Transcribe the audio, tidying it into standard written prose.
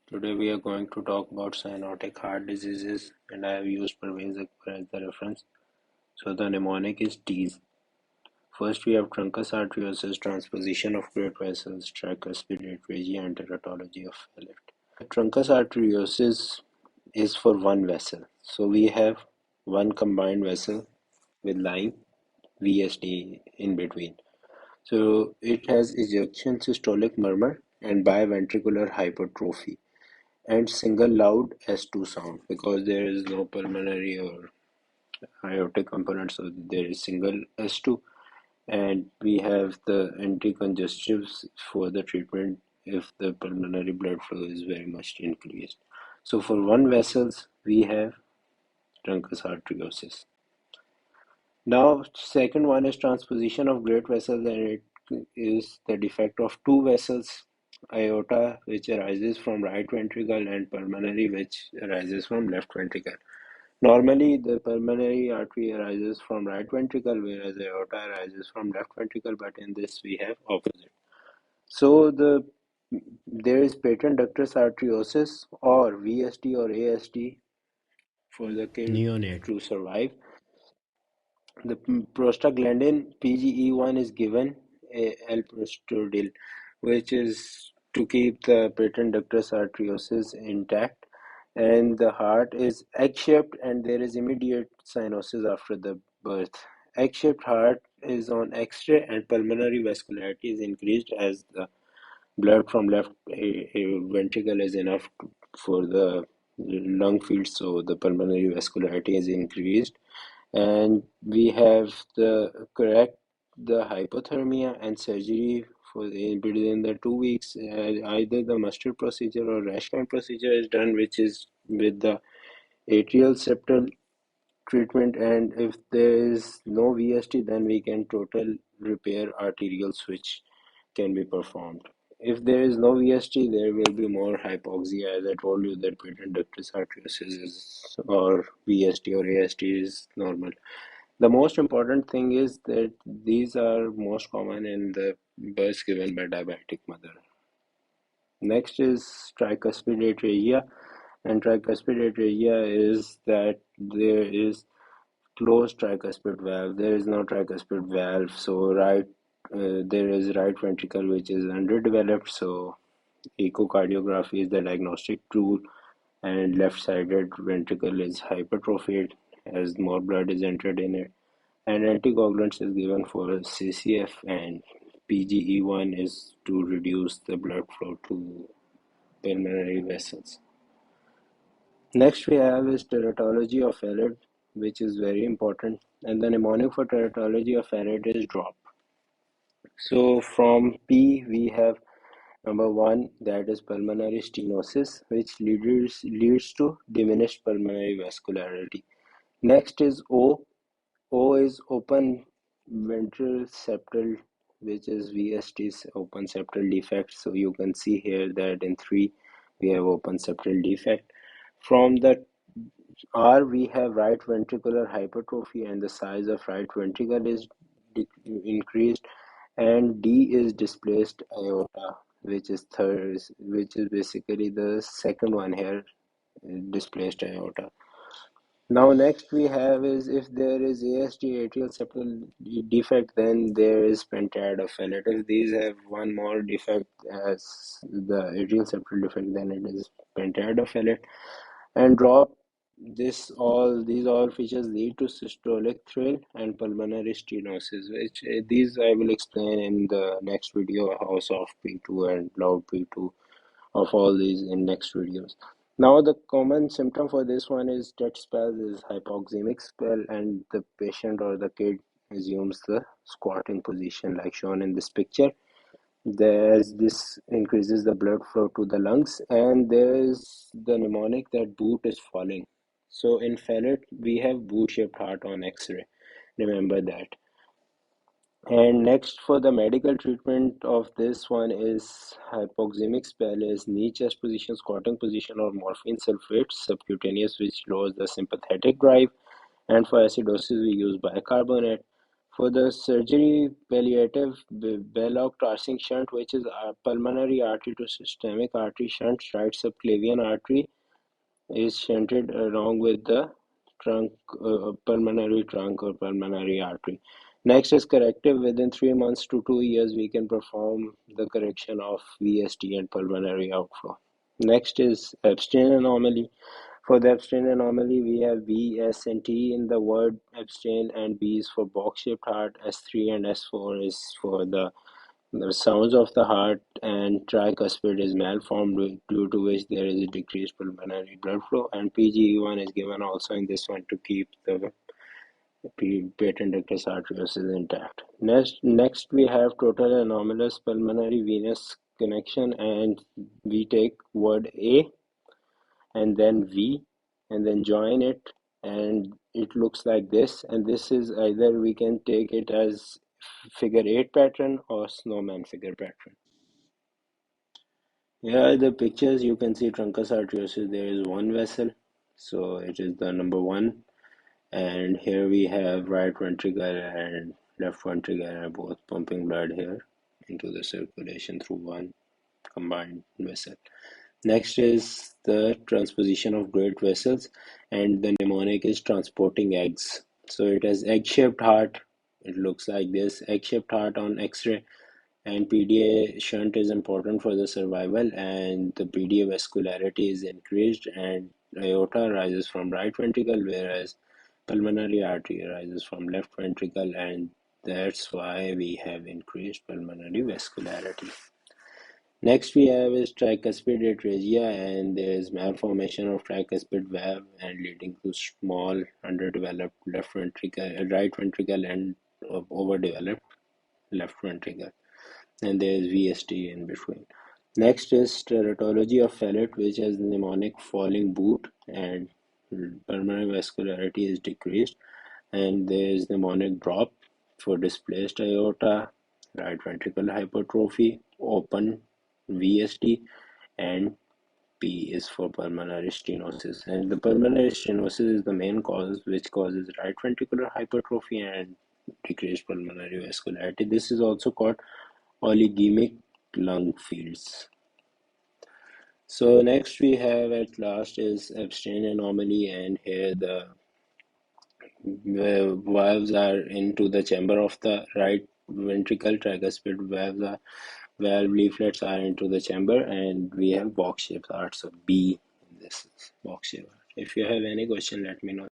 Today we are going to talk about cyanotic heart diseases, and I have used Pervez as the reference. So the mnemonic is T's. First we have truncus arteriosus, transposition of great vessels, tricuspid atresia, and teratology of Fallot. Truncus arteriosus is for one vessel. So we have one combined vessel with line VSD in between. So it has ejection systolic murmur and biventricular hypertrophy and single loud S2 sound because there is no pulmonary or aortic component, so there is single S2, and we have the anticonjunctives for the treatment if the pulmonary blood flow is very much increased. So for one vessels we have truncus arteriosus. Now second one is transposition of great vessels, and it is the defect of two vessels, aorta which arises from right ventricle and pulmonary which arises from left ventricle. Normally the pulmonary artery arises from right ventricle whereas aorta arises from left ventricle, but in this we have opposite. So there is patent ductus arteriosus or VSD or ASD for the kid Neonate. to survive. The prostaglandin PGE1 is given L-prostadil, which is to keep the patent ductus arteriosus intact, and the heart is egg-shaped, and there is immediate cyanosis after the birth. Egg-shaped heart is on X-ray, and pulmonary vascularity is increased as the blood from left ventricle is enough for the lung field, so the pulmonary vascularity is increased, and we have the correct the hypothermia and surgery for within the 2 weeks. Either the mustard procedure or Rashkind procedure is done, which is with the atrial septal treatment, and if there is no VST, then we can total repair arterial switch can be performed. If there is no VST, there will be more hypoxia. As I told you, that patent ductus arteriosus is, or VST or AST is normal. The most important thing is that these are most common in the births given by diabetic mother. Next is tricuspid atresia, and tricuspid atresia is that there is closed tricuspid valve. There is no tricuspid valve, so there is right ventricle which is underdeveloped. So echocardiography is the diagnostic tool, and left-sided ventricle is hypertrophied as more blood is entered in it. And anticoagulants is given for CCF, and PGE1 is to reduce the blood flow to pulmonary vessels. Next we have is teratology of Fallot, which is very important, and the mnemonic for teratology of Fallot is drop. So from P we have number one, that is pulmonary stenosis, which leads to diminished pulmonary vascularity. Next is O. O is open ventral septal, which is VST's open septal defect. So you can see here that in 3 we have open septal defect. From the R we have right ventricular hypertrophy, and the size of right ventricle is increased, and D is displaced aorta, which is basically the second one here, displaced aorta. Now next we have is if there is ASD atrial septal defect, then there is pentad of Fallot. If these have one more defect as the atrial septal defect, then it is pentad of Fallot. And drop these all features lead to systolic thrill and pulmonary stenosis, which these I will explain in the next video, how soft P2 and loud P2 of all these in next videos. Now the common symptom for this one is death spell, is hypoxemic spell, and the patient or the kid assumes the squatting position like shown in this picture. As this increases the blood flow to the lungs, and there is the mnemonic that boot is falling. So in Fallot we have boot-shaped heart on X-ray. Remember that. And next for the medical treatment of this one is hypoxemic spell is knee chest position, squatting position, or morphine sulfate subcutaneous, which lowers the sympathetic drive. And for acidosis we use bicarbonate. For the surgery, palliative Belloc tracing shunt, which is a pulmonary artery to systemic artery shunt, right subclavian artery, is shunted along with the trunk, pulmonary trunk or pulmonary artery. Next is corrective. Within 3 months to 2 years, we can perform the correction of VSD and pulmonary outflow. Next is abstain anomaly. For the abstain anomaly, we have B, S, and T in the word abstain, and B is for box-shaped heart, S3 and S4 is for the sounds of the heart, and tricuspid is malformed due to which there is a decreased pulmonary blood flow, and PGE1 is given also in this one to keep the patent ductus arteriosus intact. Next we have total anomalous pulmonary venous connection, and we take word A and then V and then join it, and it looks like this, and this is either we can take it as figure 8 pattern or snowman figure pattern. Here are the pictures. You can see truncus arteriosus. There is one vessel, so it is the number 1, and here we have right ventricle and left ventricle are both pumping blood here into the circulation through one combined vessel. Next is the transposition of great vessels, and the mnemonic is transporting eggs. So it has egg-shaped heart. It looks like this, egg-shaped heart on X-ray, and PDA shunt is important for the survival, and the PDA vascularity is increased, and aorta rises from right ventricle, whereas pulmonary artery rises from left ventricle, and that's why we have increased pulmonary vascularity. Next we have is tricuspid atresia, and there is malformation of tricuspid valve and leading to small underdeveloped left ventricle, right ventricle, and overdeveloped left ventricle, and there is VST in between. Next is teratology of Fallot, which has mnemonic falling boot, and pulmonary vascularity is decreased, and there is mnemonic drop for displaced aorta, right ventricle hypertrophy, open VSD, and P is for pulmonary stenosis. And the pulmonary stenosis is the main cause which causes right ventricular hypertrophy and decreased pulmonary vascularity. This is also called oligemic lung fields. So next we have at last is abstain anomaly, and here the valves are into the chamber of the right ventricle. Tricuspid valve leaflets are into the chamber, and we have box shaped hearts of B in this box shape. If you have any question, let me know.